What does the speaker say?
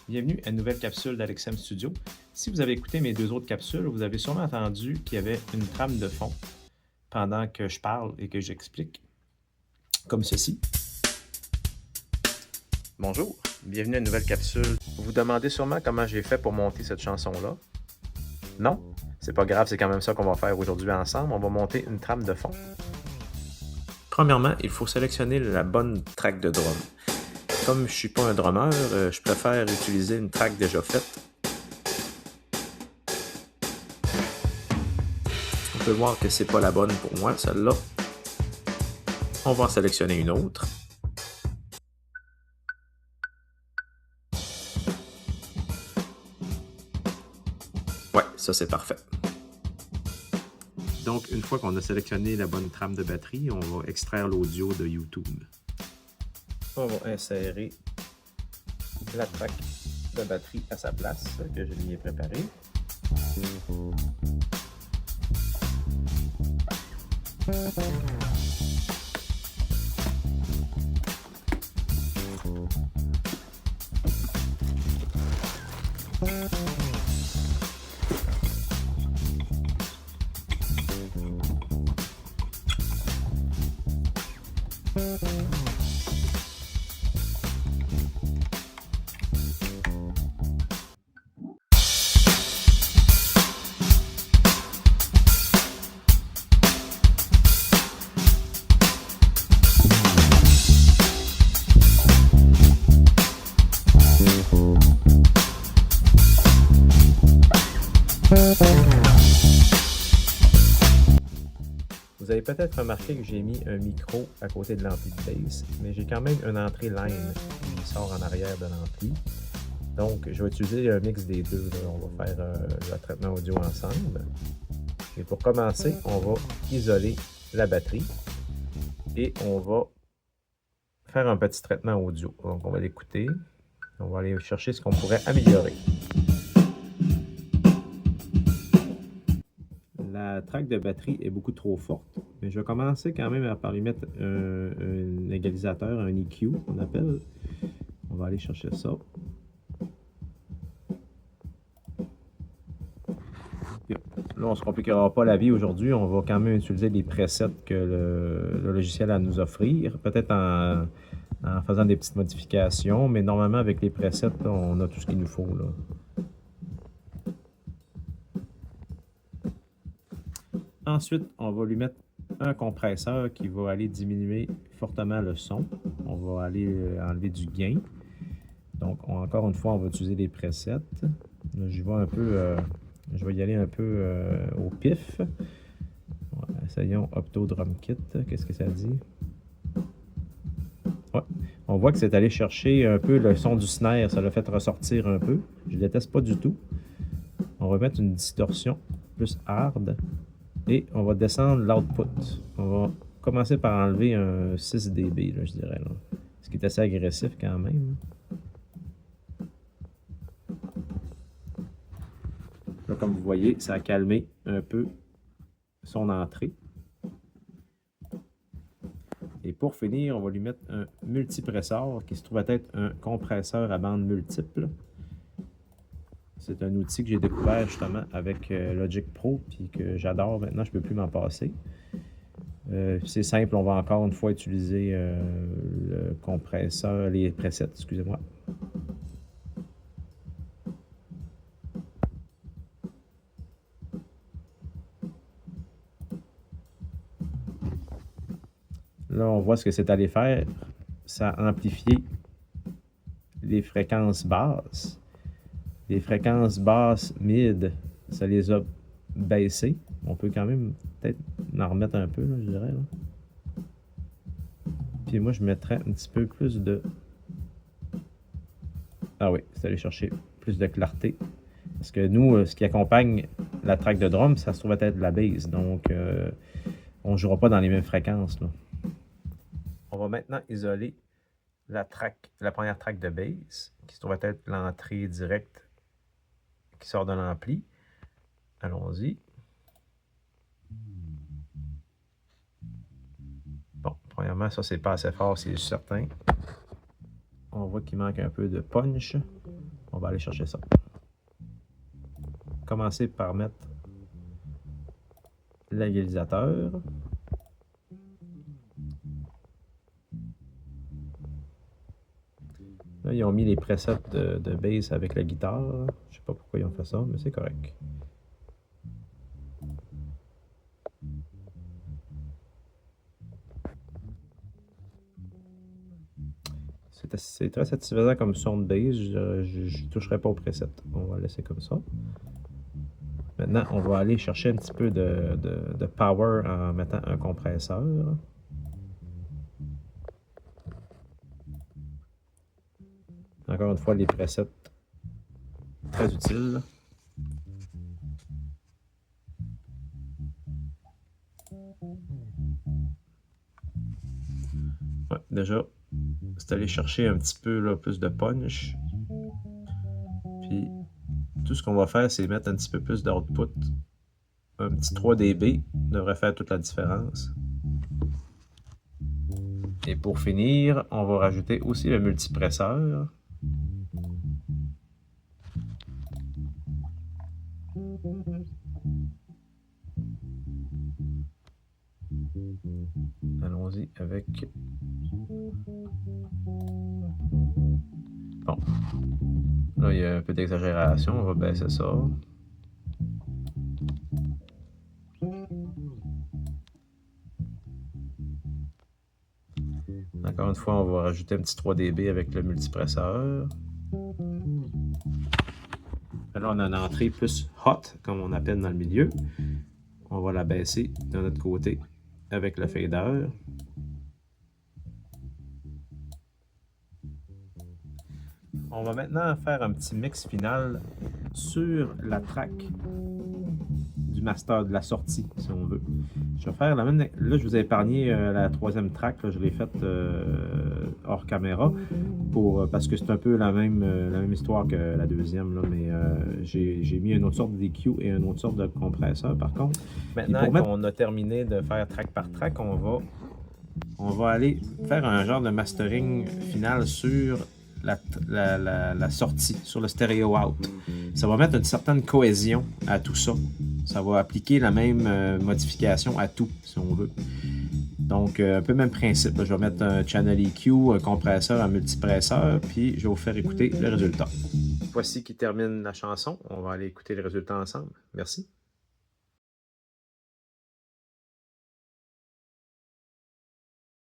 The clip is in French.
Bienvenue à une nouvelle capsule d'Alexem Studio. Si vous avez écouté mes deux autres capsules, vous avez sûrement entendu qu'il y avait une trame de fond pendant que je parle et que j'explique, comme ceci. Bonjour, bienvenue à une nouvelle capsule. Vous vous demandez sûrement comment j'ai fait pour monter cette chanson-là. Non, c'est pas grave, c'est quand même ça qu'on va faire aujourd'hui ensemble. On va monter une trame de fond. Premièrement, il faut sélectionner la bonne track de drum. Comme je ne suis pas un drummer, je préfère utiliser une track déjà faite. On peut voir que c'est pas la bonne pour moi, celle-là. On va en sélectionner une autre. Ouais, ça c'est parfait. Donc, une fois qu'on a sélectionné la bonne trame de batterie, on va extraire l'audio de YouTube. On va insérer la track de batterie à sa place que je lui ai préparée. Vous avez peut-être remarqué que j'ai mis un micro à côté de l'ampli de bass, mais j'ai quand même une entrée line qui sort en arrière de l'ampli. Donc, je vais utiliser un mix des deux. Là. On va faire le traitement audio ensemble. Et pour commencer, on va isoler la batterie et on va faire un petit traitement audio. Donc, on va l'écouter. On va aller chercher ce qu'on pourrait améliorer. La track de batterie est beaucoup trop forte, mais je vais commencer quand même par lui mettre un égalisateur, un EQ, on appelle. On va aller chercher ça. Là, on ne se compliquera pas la vie aujourd'hui. On va quand même utiliser les presets que le logiciel a à nous offrir, peut-être en faisant des petites modifications, mais normalement, avec les presets, là, on a tout ce qu'il nous faut. Là. Ensuite, on va lui mettre un compresseur qui va aller diminuer fortement le son. On va aller enlever du gain. Donc, encore une fois, on va utiliser les presets. Là, j'y vais un peu, je vais y aller un peu au pif. Ouais, essayons Opto Drum Kit. Qu'est-ce que ça dit? Ouais. On voit que c'est allé chercher un peu le son du snare. Ça l'a fait ressortir un peu. Je ne déteste pas du tout. On va mettre une distorsion plus hard. Et on va descendre l'output. On va commencer par enlever un 6 dB, là, je dirais. Là. Ce qui est assez agressif quand même. Là, comme vous voyez, ça a calmé un peu son entrée. Et pour finir, on va lui mettre un multipresseur qui se trouve être un compresseur à bande multiple. C'est un outil que j'ai découvert justement avec Logic Pro puis que j'adore maintenant, je ne peux plus m'en passer. C'est simple, on va encore une fois utiliser le compresseur, les presets, excusez-moi. Là, on voit ce que c'est allé faire. Ça a amplifié les fréquences basses. Les fréquences basses, mid, ça les a baissées. On peut quand même peut-être en remettre un peu, là, je dirais. Là. Puis moi, je mettrais un petit peu plus de... Ah oui, c'est aller chercher plus de clarté. Parce que nous, ce qui accompagne la track de drum, ça se trouve être de la bass. Donc, on ne jouera pas dans les mêmes fréquences. Là. On va maintenant isoler la première track de bass, qui se trouve être l'entrée directe qui sort de l'ampli. Allons-y. Bon, premièrement, ça, c'est pas assez fort, c'est certain. On voit qu'il manque un peu de punch. On va aller chercher ça. Commencer par mettre l'égalisateur. Là, ils ont mis les presets de bass avec la guitare. Je sais pas pourquoi ils ont fait ça, mais c'est correct. C'est très satisfaisant comme son de bass. Je ne toucherai pas au preset. On va laisser comme ça. Maintenant, on va aller chercher un petit peu de power en mettant un compresseur. Encore une fois, les presets très utiles. Ouais, déjà, c'est aller chercher un petit peu là, plus de punch. Puis, tout ce qu'on va faire, c'est mettre un petit peu plus d'output. Un petit 3 dB devrait faire toute la différence. Et pour finir, on va rajouter aussi le multipresseur. Allons-y avec... Bon. Là, il y a un peu d'exagération. On va baisser ça. Encore une fois, on va rajouter un petit 3 dB avec le multipresseur. Là, on a une entrée plus hot, comme on appelle dans le milieu. On va la baisser de notre côté avec le fader. On va maintenant faire un petit mix final sur la track du master, de la sortie, si on veut. Je vais faire la même... Là, je vous ai épargné la troisième track. Là, je l'ai faite hors caméra parce que c'est un peu la même histoire que la deuxième. Là, mais j'ai mis une autre sorte d'EQ et une autre sorte de compresseur, par contre. Maintenant qu'on a terminé de faire track par track, on va aller faire un genre de mastering final sur la sortie, sur le stereo out. Ça va mettre une certaine cohésion à tout ça. Ça va appliquer la même modification à tout, si on veut. Donc, un peu même principe. Là, je vais mettre un channel EQ, un compresseur, un multipresseur, puis je vais vous faire écouter le résultat. Voici qui termine la chanson. On va aller écouter le résultat ensemble. Merci.